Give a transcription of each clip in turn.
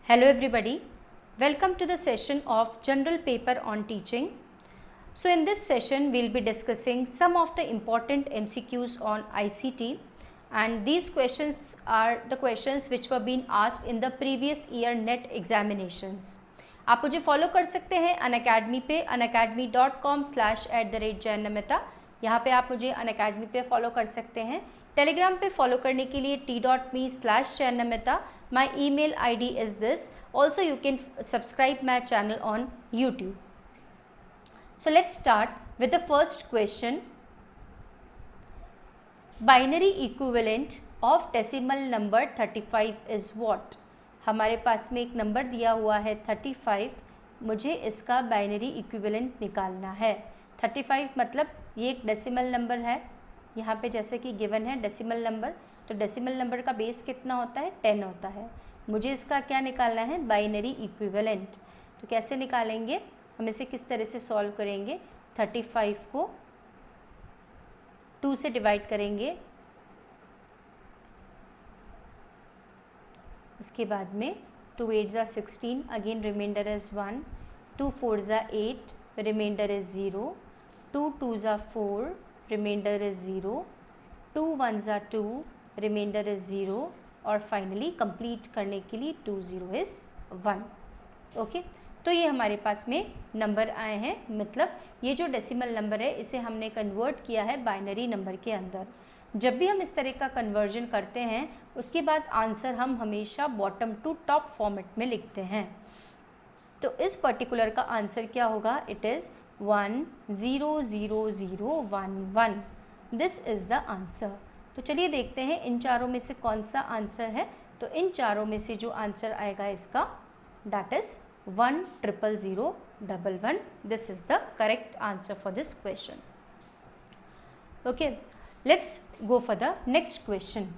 Hello everybody, welcome to the session of General Paper on Teaching. So in this session we will be discussing some of the important MCQs on ICT, and these questions are the questions which were being asked in the previous year NET examinations. आप मुझे follow कर सकते हैं Unacademy पे unacademy.com/@jainamita। यहाँ पे आप मुझे अनअकैडमी पे फॉलो कर सकते हैं। टेलीग्राम पे फॉलो करने के लिए t.me/jainamita। My email ID is this. Also you can subscribe my channel on YouTube. So let's start with the first question. Binary equivalent of decimal number 35 is what? हमारे पास में एक नंबर दिया हुआ है 35, मुझे इसका बाइनरी इक्विवेलेंट निकालना है। 35 मतलब ये एक डेसिमल नंबर है, यहाँ पे जैसे कि गिवन है डेसिमल नंबर, तो डेसिमल नंबर का बेस कितना होता है 10 होता है। मुझे इसका क्या निकालना है बाइनरी इक्विवेलेंट। तो कैसे निकालेंगे, हम इसे किस तरह से सॉल्व करेंगे। 35 को 2 से डिवाइड करेंगे, उसके बाद में 2 8 ज़ा 16, अगेन रिमाइंडर इज़ 1, 2 4 ज़ा 8, रिमाइंडर इज़ 0, 2 2 ज़ा 4, रिमाइंडर इज़ 0, 2 1 ज़ा 2, रिमाइंडर इज़ 0, और फाइनली कंप्लीट करने के लिए 2 0 इज़ 1। ओके, तो ये हमारे पास में नंबर आए हैं, मतलब ये जो डेसिमल नंबर है इसे हमने कन्वर्ट किया है बाइनरी नंबर के अंदर। जब भी हम इस तरह का कन्वर्जन करते हैं उसके बाद आंसर हम हमेशा बॉटम टू टॉप फॉर्मेट में लिखते हैं। तो इस पर्टिकुलर का आंसर क्या होगा, it is 1 0 0 0 1 1। This is the answer. तो चलिए देखते हैं इन चारों में से कौन सा आंसर है। तो इन चारों में से जो आंसर आएगा इसका, that is 1 0 0 1 1। This is the correct answer for this question. Okay, let's go for the next question.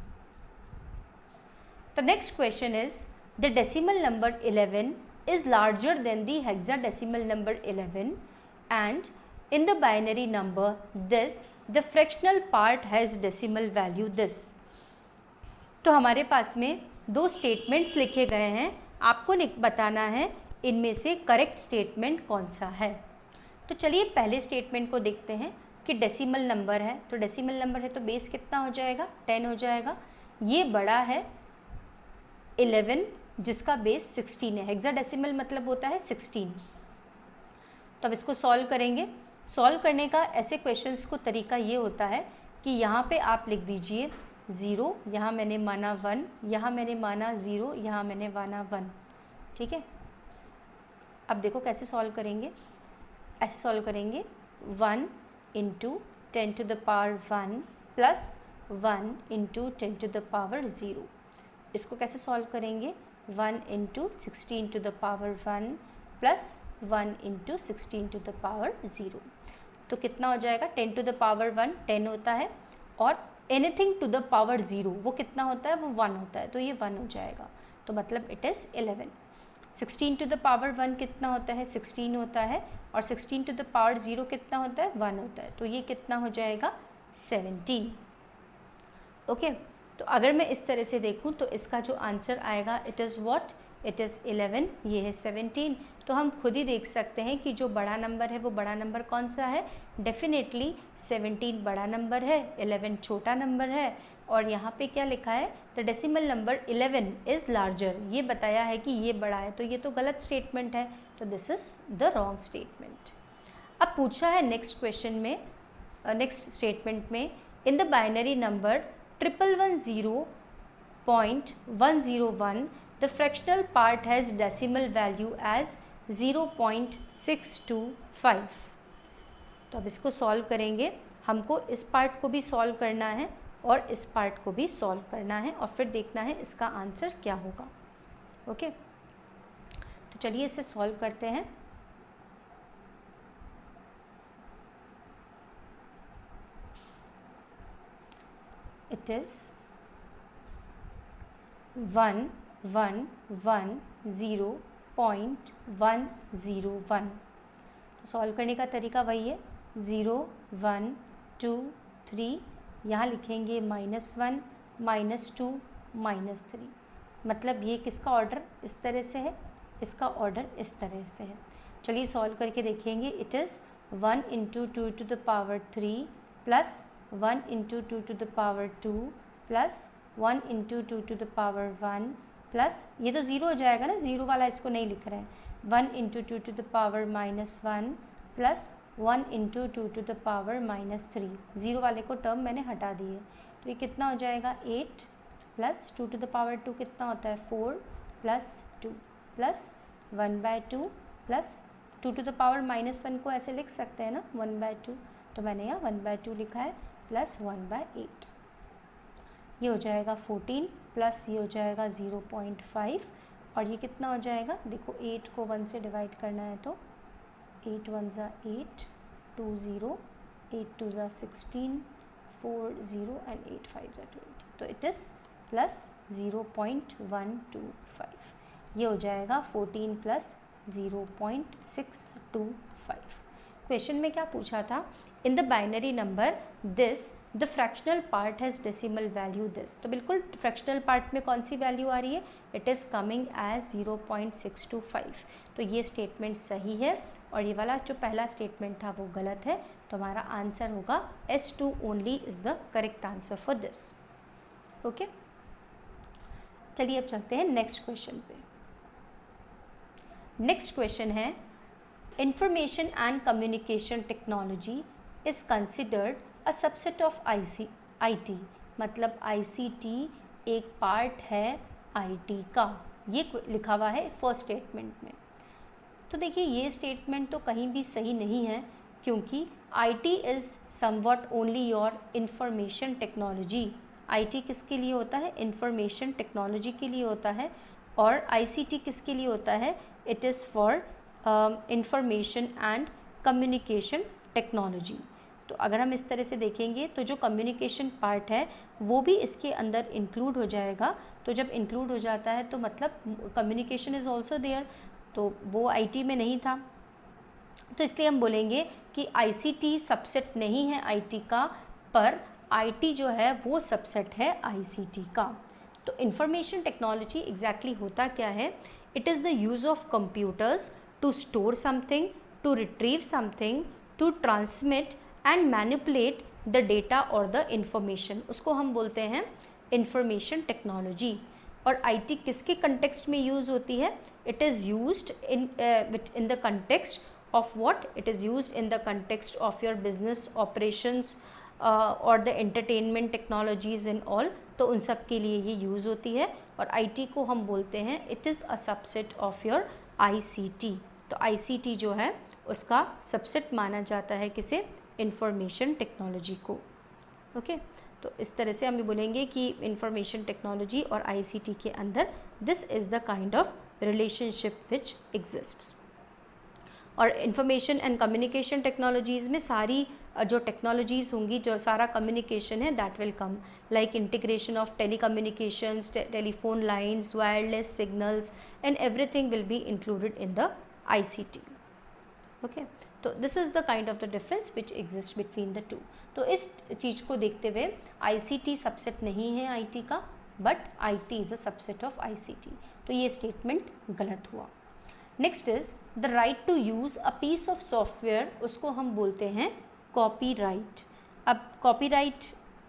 The next question is, the decimal number 11 is larger than the hexadecimal number 11, and in the binary number this, the fractional part has decimal value this. तो हमारे पास में दो statements लिखे गए हैं, आपको बताना है इनमें से करेक्ट स्टेटमेंट कौन सा है। तो चलिए पहले स्टेटमेंट को देखते हैं कि डेसिमल नंबर है, तो डेसिमल नंबर है तो बेस कितना हो जाएगा 10 हो जाएगा। ये बड़ा है 11 जिसका बेस 16 है, हेक्साडेसिमल मतलब होता है 16। तो अब इसको सॉल्व करेंगे। सॉल्व करने का ऐसे क्वेश्चंस को तरीका ये होता है कि यहाँ पे आप लिख दीजिए 0, यहाँ मैंने माना 1, यहाँ मैंने माना 0, यहाँ मैंने माना 1। ठीक है, अब देखो कैसे सॉल्व करेंगे। ऐसे सॉल्व करेंगे 1 into 10 to the power 1 plus 1 into 10 to the power 0। इसको कैसे सॉल्व करेंगे, 1 into 16 to the power 1 plus 1 into 16 to the power 0। तो कितना हो जाएगा, 10 to the power 1 10 होता है, और एनीथिंग टू द पावर 0 वो कितना होता है, वो 1 होता है, तो ये 1 हो जाएगा। तो मतलब it is 11। 16 to the power 1 कितना होता है, 16 होता है, और 16 टू द पावर 0 कितना होता है, 1 होता है, तो ये कितना हो जाएगा 17। ओके, तो अगर मैं इस तरह से देखूं तो इसका जो आंसर आएगा it is what, it is 11, ये है 17। तो हम खुद ही देख सकते हैं कि जो बड़ा नंबर है वो बड़ा नंबर कौन सा है, डेफिनेटली 17 बड़ा नंबर है, 11 छोटा नंबर है। और यहाँ पे क्या लिखा है, the decimal number 11 is larger, ये बताया है कि ये बड़ा है, तो ये तो गलत स्टेटमेंट है, तो this is the wrong statement. अब पूछा है नेक्स्ट क्वेश्चन में, नेक्स्ट स्टेटमेंट में, in the binary number 111.101 the fractional part has decimal value as 0.625। तो अब इसको सॉल्व करेंगे, हमको इस पार्ट को भी सॉल्व करना है और इस पार्ट को भी सॉल्व करना है, और फिर देखना है इसका आंसर क्या होगा। ओके, तो चलिए इसे सॉल्व करते हैं। It is 1110.101। तो सॉल्व करने का तरीका वही है, 0 1 2 3, यहाँ लिखेंगे -1 -2 -3, मतलब ये किसका ऑर्डर इस तरह से है, इसका ऑर्डर इस तरह से है। चलिए सॉल्व करके देखेंगे। It is 1 into 2 to the power 3 plus 1 into 2 to the power 2 plus 1 into 2 to the power 1 plus, ये तो ज़ीरो हो जाएगा ना, ज़ीरो वाला इसको नहीं लिख रहे हैं, 1 into 2 to the power -1 plus 1 into 2 to the power -3। Zero वाले को टर्म मैंने हटा दिए, तो ये कितना हो जाएगा 8 प्लस 2 टू द पावर 2 कितना होता है 4 plus 2 plus 1/2 plus 2 to the power -1 को ऐसे लिख सकते हैं ना 1/2, तो मैंने यहाँ 1/2 लिखा है प्लस 1/8। ये हो जाएगा 14 प्लस ये हो जाएगा 0.5 और ये कितना हो जाएगा, देखो 8 को 1 से डिवाइड करना है तो 8 1 ज़ा 8, 2 0, 8 2 ज़ा 16, 4 0 एंड 8 5 ज़ा 20, तो इट इज़ प्लस 0.125। ये हो जाएगा 14 प्लस 0.625। क्वेश्चन में क्या पूछा था, इन the binary number this the fractional part has decimal value this, तो बिल्कुल फ्रैक्शनल पार्ट में कौन सी वैल्यू आ रही है, इट इज़ कमिंग एज 0.625। तो ये स्टेटमेंट सही है और ये वाला जो पहला स्टेटमेंट था वो गलत है, तो हमारा आंसर होगा S2 only is the correct answer for this. Okay, चलिए अब चलते हैं नेक्स्ट क्वेश्चन पे। नेक्स्ट क्वेश्चन है, information and communication technology is considered a subset of IT, मतलब ICT एक पार्ट है IT का, ये लिखा हुआ है फर्स्ट स्टेटमेंट में। तो देखिए ये स्टेटमेंट तो कहीं भी सही नहीं है, क्योंकि IT is somewhat only your information technology. IT किसके लिए होता है, इंफॉर्मेशन टेक्नोलॉजी के लिए होता है, और ICT किसके लिए होता है, it is for information and communication technology. तो अगर हम इस तरह से देखेंगे तो जो कम्युनिकेशन पार्ट है वो भी इसके अंदर इंक्लूड हो जाएगा, तो जब इंक्लूड हो जाता है तो मतलब कम्युनिकेशन इज़ ऑल्सो देयर, तो वो IT में नहीं था, तो इसलिए हम बोलेंगे कि ICT सबसेट नहीं है IT का, पर IT जो है वो सबसेट है ICT का। तो इंफॉर्मेशन टेक्नोलॉजी एग्जैक्टली होता क्या है, it is the use of computers to store something, to retrieve something, to transmit and manipulate the data और द इंफॉर्मेशन, उसको हम बोलते हैं इंफॉर्मेशन टेक्नोलॉजी। और IT किसके कंटेक्स्ट में यूज़ होती है, it is used in the context of what, it is used in the context of your business operations or the entertainment technologies and all, तो उन सब के लिए ये यूज़ होती है। और IT को हम बोलते हैं it is a subset of your ICT, तो ICT जो है उसका सबसेट माना जाता है किसे, इंफॉर्मेशन टेक्नोलॉजी को। ओके, तो इस तरह से हम बोलेंगे कि इंफॉर्मेशन टेक्नोलॉजी और ICT के अंदर this is the kind of relationship which exists. और इंफॉर्मेशन एंड कम्युनिकेशन टेक्नोलॉजीज़ में सारी जो टेक्नोलॉजीज़ होंगी, जो सारा कम्युनिकेशन है that will come, like integration of telecommunications, telephone lines, wireless signals and everything will be included in the ICT। Okay, तो this is the kind of the difference which exist between the two. तो इस चीज़ को देखते हुए ICT subset नहीं है IT का, but IT is a subset of ICT, तो ये स्टेटमेंट गलत हुआ। Next is the right to use a piece of software, उसको हम बोलते हैं कॉपीराइट। अब कॉपीराइट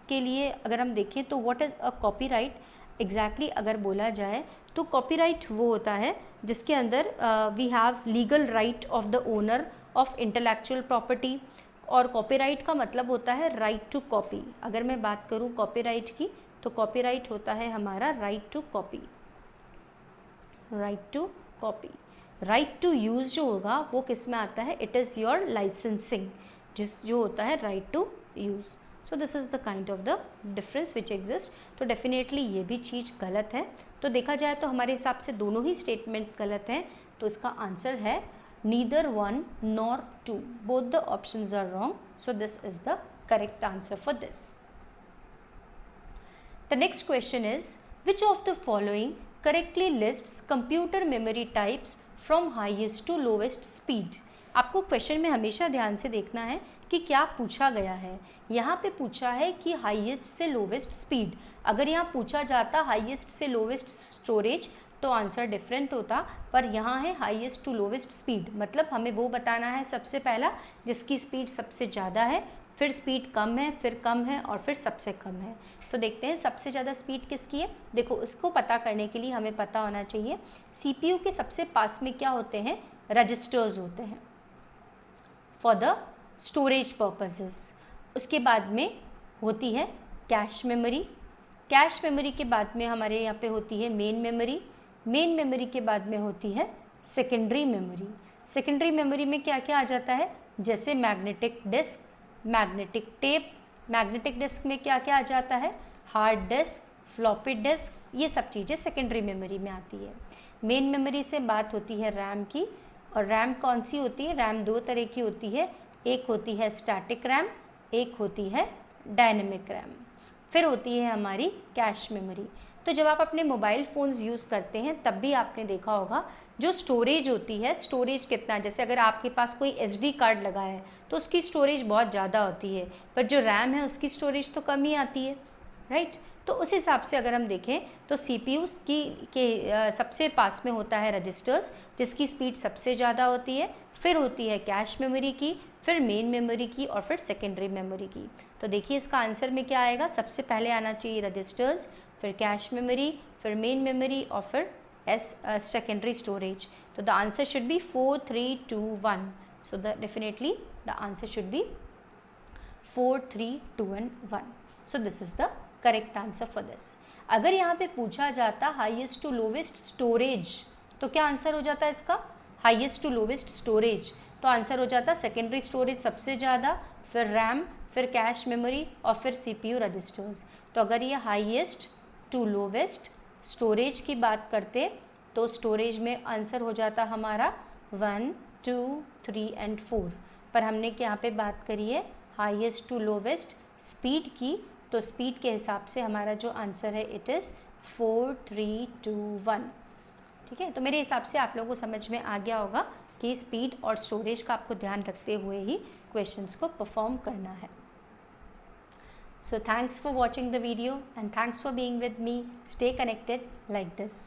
के लिए अगर हम देखें तो what is a copyright exactly अगर बोला जाए तो कॉपीराइट वो होता है जिसके अंदर we have legal right of the owner of intellectual property, और कॉपीराइट का मतलब होता है राइट टू कॉपी। अगर मैं बात करूँ कॉपीराइट की तो कॉपीराइट होता है हमारा right to copy, right to copy. Right to use जो होगा वो किस में आता है, इट इज़ योर लाइसेंसिंग, जो होता है right to use. So this is the kind of the difference which exist. तो डेफिनेटली ये भी चीज़ गलत है, तो देखा जाए तो हमारे हिसाब से दोनों ही स्टेटमेंट्स गलत हैं, तो इसका आंसर है neither one nor two, both the options are wrong, so this is the correct answer for this. The next question is which of the following correctly lists computer memory types from highest to lowest speed. आपको question में हमेशा ध्यान से देखना है कि क्या पूछा गया है। यहाँ पे पूछा है कि हाईएस्ट से लोवेस्ट स्पीड। अगर यहाँ पूछा जाता हाईएस्ट से लोवेस्ट स्टोरेज तो आंसर डिफरेंट होता, पर यहाँ है हाईएस्ट टू लोवेस्ट स्पीड, मतलब हमें वो बताना है सबसे पहला जिसकी स्पीड सबसे ज़्यादा है, फिर स्पीड कम है, फिर कम है और फिर सबसे कम है। तो देखते हैं सबसे ज़्यादा स्पीड किसकी है। देखो उसको पता करने के लिए हमें पता होना चाहिए सीपीयू के सबसे पास में क्या होते हैं, रजिस्टर्स होते हैं फॉर द स्टोरेज पर्पसेस। उसके बाद में होती है कैश मेमोरी, कैश मेमोरी के बाद में हमारे यहाँ पे होती है मेन मेमोरी, मेन मेमोरी के बाद में होती है सेकेंडरी मेमोरी। सेकेंडरी मेमोरी में क्या क्या आ जाता है, जैसे magnetic disk, magnetic tape, magnetic disk में क्या क्या आ जाता है, हार्ड डिस्क, फ्लॉपी डिस्क, ये सब चीज़ें सेकेंडरी मेमोरी में आती है। मेन मेमोरी से बात होती है रैम की, और रैम कौन सी होती है, रैम दो तरह की होती है, एक होती है स्टैटिक रैम, एक होती है डायनेमिक रैम। फिर होती है हमारी कैश मेमोरी। तो जब आप अपने मोबाइल फ़ोन्स यूज़ करते हैं तब भी आपने देखा होगा जो स्टोरेज होती है, स्टोरेज कितना, जैसे अगर आपके पास कोई SD कार्ड लगा है तो उसकी स्टोरेज बहुत ज़्यादा होती है, पर जो रैम है उसकी स्टोरेज तो कम ही आती है, राइट। तो उस हिसाब से अगर हम देखें तो CPU के सबसे पास में होता है रजिस्टर्स जिसकी स्पीड सबसे ज़्यादा होती है, फिर होती है कैश मेमोरी की, फिर मेन मेमोरी की और फिर सेकेंडरी मेमोरी की। तो देखिए इसका आंसर में क्या आएगा, सबसे पहले आना चाहिए रजिस्टर्स, फिर कैश मेमोरी, फिर मेन मेमोरी और फिर सेकेंडरी स्टोरेज। तो the answer should be 4 3 2 1। So definitely the answer should be 4 3 2 and 1। So this is the correct answer for this. अगर यहाँ पे पूछा जाता हाईएस्ट टू लोवेस्ट स्टोरेज तो क्या आंसर हो जाता है इसका, हाईएस्ट टू लोवेस्ट स्टोरेज, तो आंसर हो जाता सेकेंडरी स्टोरेज सबसे ज़्यादा, फिर रैम, फिर कैश मेमोरी और फिर CPU रजिस्टर्स। तो अगर ये हाईएस्ट टू लोवेस्ट स्टोरेज की बात करते तो स्टोरेज में आंसर हो जाता हमारा 1 2 3 and 4, पर हमने यहाँ पे बात करी है हाईएस्ट टू लोवेस्ट स्पीड की, तो स्पीड के हिसाब से हमारा जो आंसर है इट इज़ 4 3 2 1। ठीक है, तो मेरे हिसाब से आप लोगों को समझ में आ गया होगा कि स्पीड और स्टोरेज का आपको ध्यान रखते हुए ही क्वेश्चंस को परफॉर्म करना है। So thanks for watching the video and thanks for being with me. Stay connected like this.